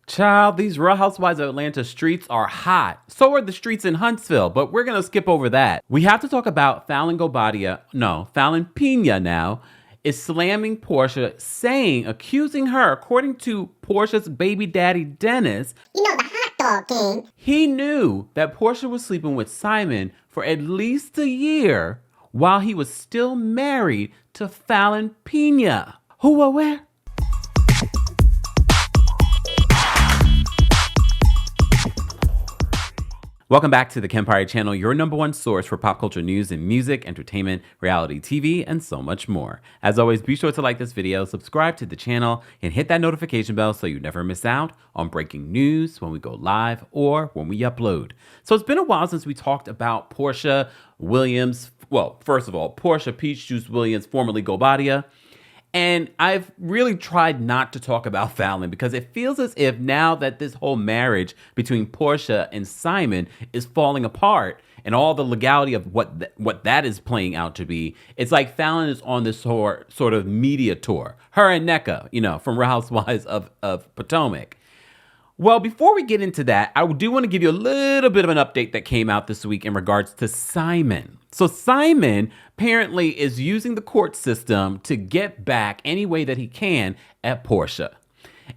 Child, these Real Housewives of Atlanta streets are hot. So are the streets in Huntsville, but we're going to skip over that. We have to talk about Falynn Pina now, is slamming Porsha, accusing her, according to Porsha's baby daddy, Dennis. You know, the hot dog king. He knew that Porsha was sleeping with Simon for at least a year while he was still married to Falynn Pina. Who or where? Welcome back to the Kempire channel, your number one source for pop culture news and music, entertainment, reality TV, and so much more. As always, be sure to like this video, subscribe to the channel, and hit that notification bell so you never miss out on breaking news when we go live or when we upload. So it's been a while since we talked about Porsha Williams. Well, first of all, Porsha Peach Juice Williams, formerly Gobadia. And I've really tried not to talk about Falynn because it feels as if now that this whole marriage between Porsha and Simon is falling apart and all the legality of what that is playing out to be, it's like Falynn is on this sort of media tour. Her and Nneka, from Real Housewives of Potomac. Well, before we get into that, I do want to give you a little bit of an update that came out this week in regards to Simon. So Simon apparently is using the court system to get back any way that he can at Porsha.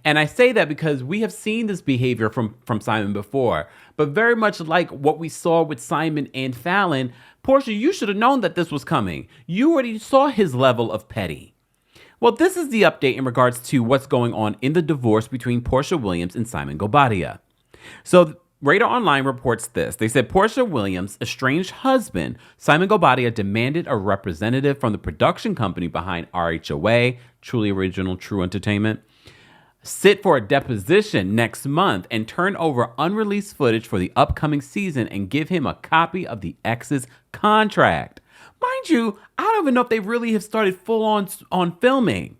And I say that because we have seen this behavior from Simon before, but very much like what we saw with Simon and Falynn, Porsha, you should have known that this was coming. You already saw his level of petty. Well, this is the update in regards to what's going on in the divorce between Porsha Williams and Simon Gobadia. So Radar Online reports this. They said Porsha Williams' estranged husband, Simon Gobadia, demanded a representative from the production company behind RHOA, Truly Original True Entertainment, sit for a deposition next month and turn over unreleased footage for the upcoming season and give him a copy of the ex's contract. Mind you, I don't even know if they really have started full on filming.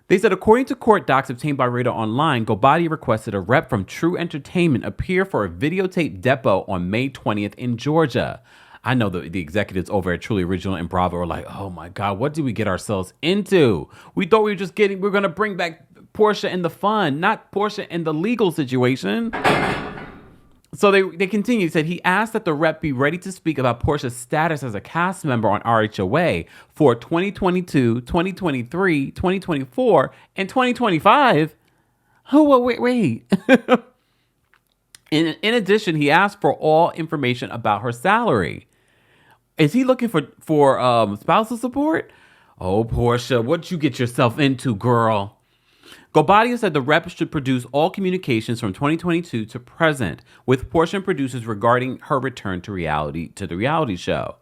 They said, according to court docs obtained by Radar Online, Gobadia requested a rep from True Entertainment appear for a videotape depot on May 20th in Georgia. I know the executives over at Truly Original and Bravo are like, oh my God, what did we get ourselves into? We thought we were going to bring back Porsha and the fun, not Porsha and the legal situation. So they continue, said he asked that the rep be ready to speak about Porsha's status as a cast member on RHOA for 2022, 2023, 2024, and 2025. Oh, wait. In addition, he asked for all information about her salary. Is he looking for spousal support? Oh, Porsha, what'd you get yourself into, girl? Gobadia said the rep should produce all communications from 2022 to present with Porsha and producers regarding her return to the reality show.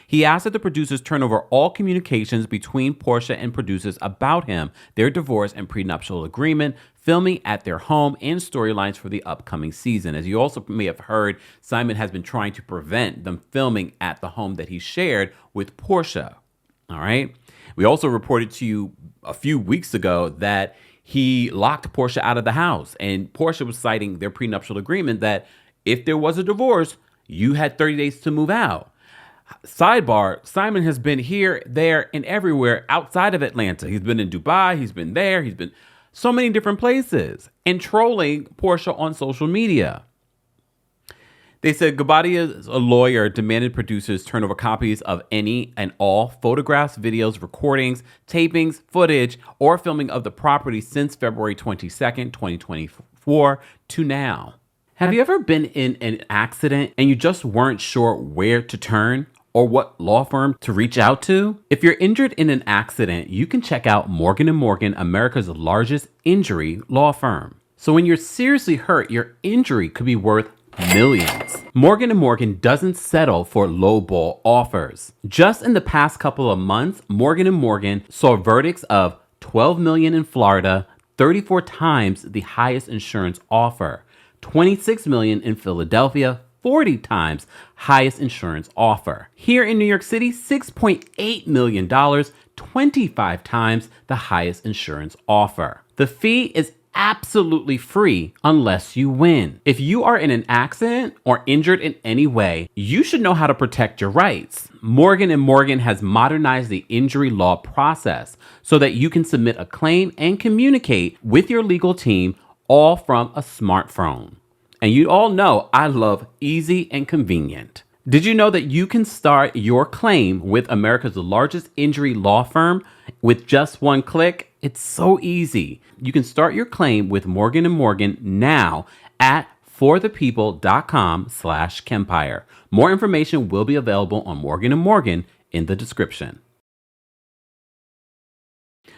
He asked that the producers turn over all communications between Porsha and producers about him, their divorce and prenuptial agreement, filming at their home, and storylines for the upcoming season. As you also may have heard, Simon has been trying to prevent them filming at the home that he shared with Porsha. All right. We also reported to you a few weeks ago that he locked Porsha out of the house, and Porsha was citing their prenuptial agreement that if there was a divorce, you had 30 days to move out. Sidebar, Simon has been here, there, and everywhere outside of Atlanta. He's been in Dubai, he's been there, he's been so many different places, and trolling Porsha on social media. They said Gobadia's lawyer demanded producers turn over copies of any and all photographs, videos, recordings, tapings, footage, or filming of the property since February 22nd, 2024 to now. Have you ever been in an accident and you just weren't sure where to turn or what law firm to reach out to? If you're injured in an accident, you can check out Morgan & Morgan, America's largest injury law firm. So when you're seriously hurt, your injury could be worth millions. Morgan & Morgan doesn't settle for lowball offers. Just in the past couple of months, Morgan & Morgan saw verdicts of $12 million in Florida, 34 times the highest insurance offer, $26 million in Philadelphia, 40 times highest insurance offer. Here in New York City, $6.8 million, 25 times the highest insurance offer. The fee is absolutely free unless you win. If you are in an accident or injured in any way, you should know how to protect your rights. Morgan & Morgan has modernized the injury law process so that you can submit a claim and communicate with your legal team all from a smartphone. And you all know I love easy and convenient. Did you know that you can start your claim with America's largest injury law firm with just one click? It's so easy. You can start your claim with Morgan & Morgan now at forthepeople.com/Kempire. More information will be available on Morgan & Morgan in the description.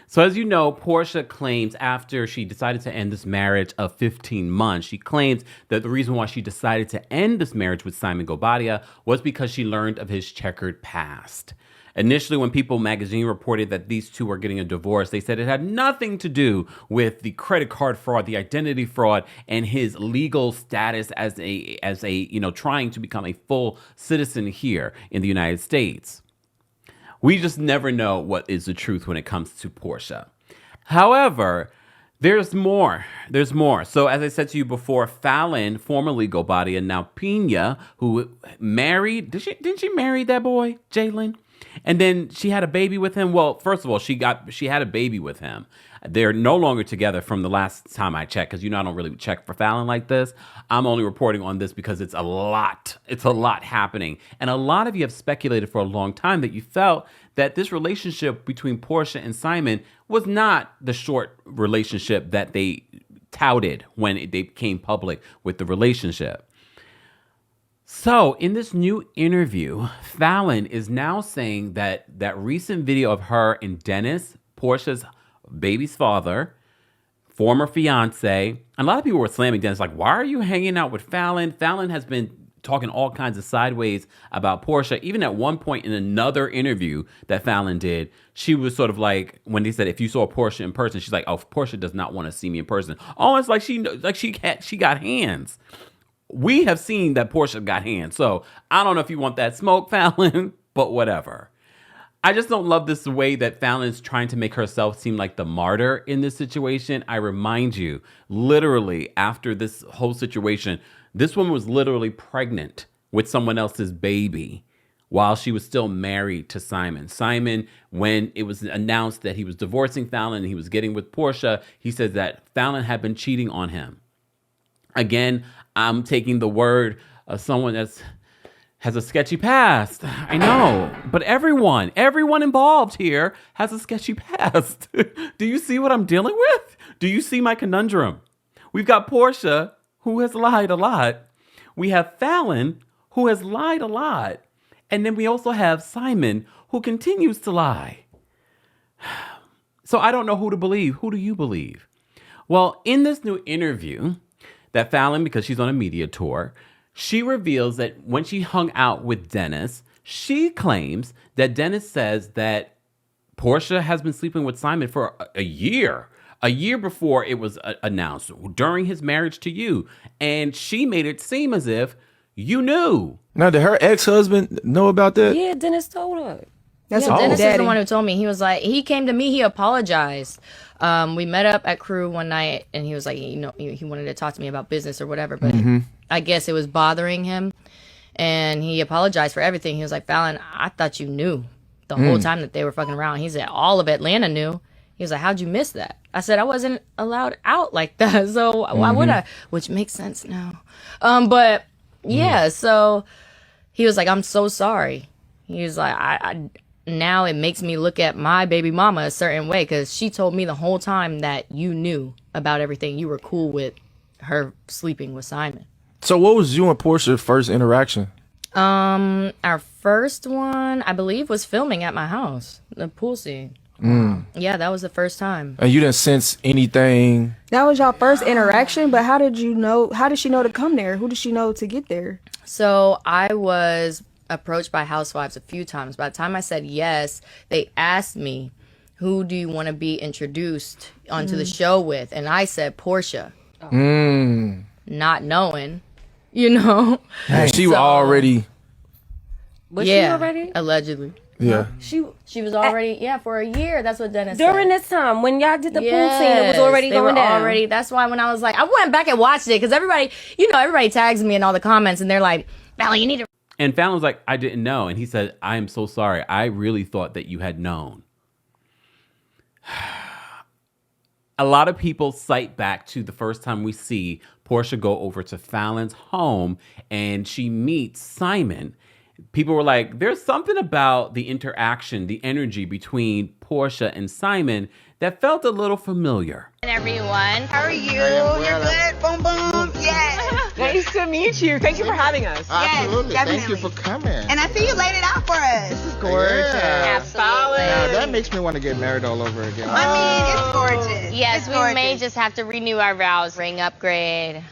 So as you know, Porsha claims after she decided to end this marriage of 15 months, she claims that the reason why she decided to end this marriage with Simon Guobadia was because she learned of his checkered past. Initially, when People magazine reported that these two were getting a divorce, they said it had nothing to do with the credit card fraud, the identity fraud, and his legal status as a trying to become a full citizen here in the United States. We just never know what is the truth when it comes to Porsha. However, there's more. There's more. So as I said to you before, Falynn, formerly Guobadia, now Pina, who married, didn't she marry that boy, Jalen? And then she had a baby with him. Well, first of all, she had a baby with him. They're no longer together from the last time I checked, because I don't really check for Falynn like this. I'm only reporting on this because it's a lot. It's a lot happening. And a lot of you have speculated for a long time that you felt that this relationship between Porsha and Simon was not the short relationship that they touted when they came public with the relationship. So in this new interview, Falynn is now saying that that recent video of her and Dennis, Porsha's baby's father, former fiance, a lot of people were slamming Dennis, like, why are you hanging out with Falynn? Falynn has been talking all kinds of sideways about Porsha. Even at one point in another interview that Falynn did, she was sort of like, when they said, if you saw Porsha in person, she's like, oh, Porsha does not want to see me in person. Almost like she got hands. We have seen that Porsha got hands. So I don't know if you want that smoke, Falynn, but whatever. I just don't love this way that Falyn's trying to make herself seem like the martyr in this situation. I remind you, literally after this whole situation, this woman was literally pregnant with someone else's baby while she was still married to Simon. Simon, when it was announced that he was divorcing Falynn and he was getting with Porsha, he said that Falynn had been cheating on him. Again, I'm taking the word of someone that's has a sketchy past. I know, but everyone involved here has a sketchy past. Do you see what I'm dealing with? Do you see my conundrum? We've got Porsha, who has lied a lot. We have Falynn, who has lied a lot. And then we also have Simon, who continues to lie. So I don't know who to believe. Who do you believe? Well, in this new interview that Falynn, because she's on a media tour, she reveals that when she hung out with Dennis, she claims that Dennis says that Porsha has been sleeping with Simon for a year before it was announced, during his marriage to you. And she made it seem as if you knew. Now, did her ex-husband know about that? Yeah, Dennis told her. That's Dennis is the one who told me. He was like, he came to me, he apologized. We met up at Crew one night, and he was like, he wanted to talk to me about business or whatever, but I guess it was bothering him, and he apologized for everything. He was like, Falynn, I thought you knew the whole time that they were fucking around. He said, all of Atlanta knew. He was like, how'd you miss that? I said, I wasn't allowed out like that, so why would I? Which makes sense now. But yeah, so he was like, I'm so sorry. He was like, I now it makes me look at my baby mama a certain way, because she told me the whole time that you knew about everything. You were cool with her sleeping with Simon. So what was you and Portia's first interaction? Our first one, I believe, was filming at my house, the pool scene. Yeah, that was the first time. And you didn't sense anything? That was y'all first interaction, but how did you know? How did she know to come there? Who did she know to get there? So I was approached by Housewives a few times. By the time I said yes, they asked me, who do you want to be introduced onto the show with? And I said Porsha. Not knowing, And she was already... Was she already? Allegedly. Yeah. She was already, for a year. That's what Dennis During said. this time, when y'all did the pool scene, it was already going down. That's why when I was like, I went back and watched it, because everybody tags me in all the comments, and they're like, Falynn, you need to... And Falynn was like, I didn't know. And he said, I am so sorry. I really thought that you had known. a lot of people cite back to the first time we see Porsha go over to Falynn's home and she meets Simon. People were like, there's something about the interaction, the energy between Porsha and Simon that felt a little familiar. Everyone, how are you? You're good? Boom, boom. Yes. Nice to meet you. Thank you for having us. Absolutely. Yes, Thank you for coming. And I see you laid it out for us. This is gorgeous. Yeah. Absolutely. Now, that makes me want to get married all over again. I mean, it's gorgeous. Yes, It's we may gorgeous. just have to renew our vows, ring upgrade.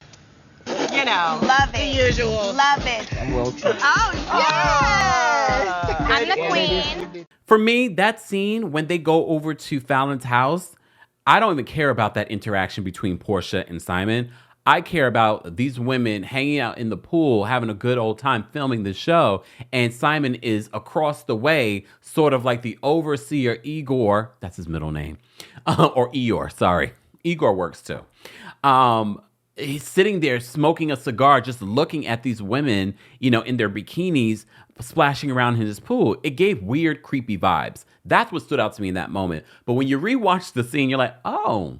You know. Love it. The usual. Love it. I'm well too. Oh, yes. I'm the queen. For me, that scene when they go over to Falynn's house, I don't even care about that interaction between Porsha and Simon. I care about these women hanging out in the pool, having a good old time filming the show. And Simon is across the way, sort of like the overseer Igor. That's his middle name. Or Eeyore, sorry. Igor works too. He's sitting there smoking a cigar, just looking at these women, you know, in their bikinis, splashing around in his pool. It gave weird, creepy vibes. That's what stood out to me in that moment. But when you rewatch the scene, you're like, oh.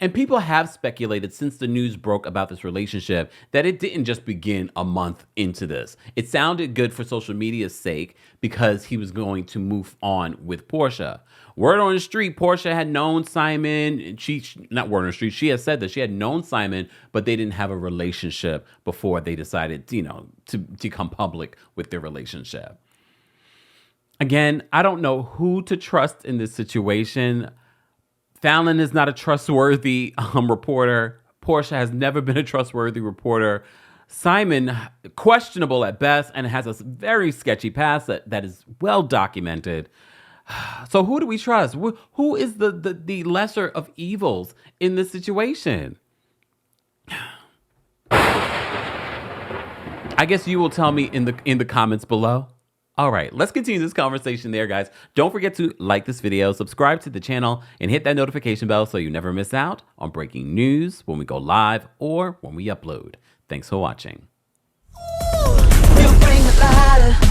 And people have speculated since the news broke about this relationship that it didn't just begin a month into this. It sounded good for social media's sake because he was going to move on with Porsha. Word on the street, Porsha had known Simon. Not word on the street, she has said that she had known Simon, but they didn't have a relationship before they decided, you know, to become public with their relationship. Again, I don't know who to trust in this situation. Falynn is not a trustworthy reporter. Porsha has never been a trustworthy reporter. Simon, questionable at best, and has a very sketchy past that is well documented. So who do we trust? Who is the lesser of evils in this situation? I guess you will tell me in the comments below. All right, let's continue this conversation there, guys. Don't forget to like this video, subscribe to the channel, and hit that notification bell so you never miss out on breaking news when we go live or when we upload. Thanks for watching. You bring the lighter.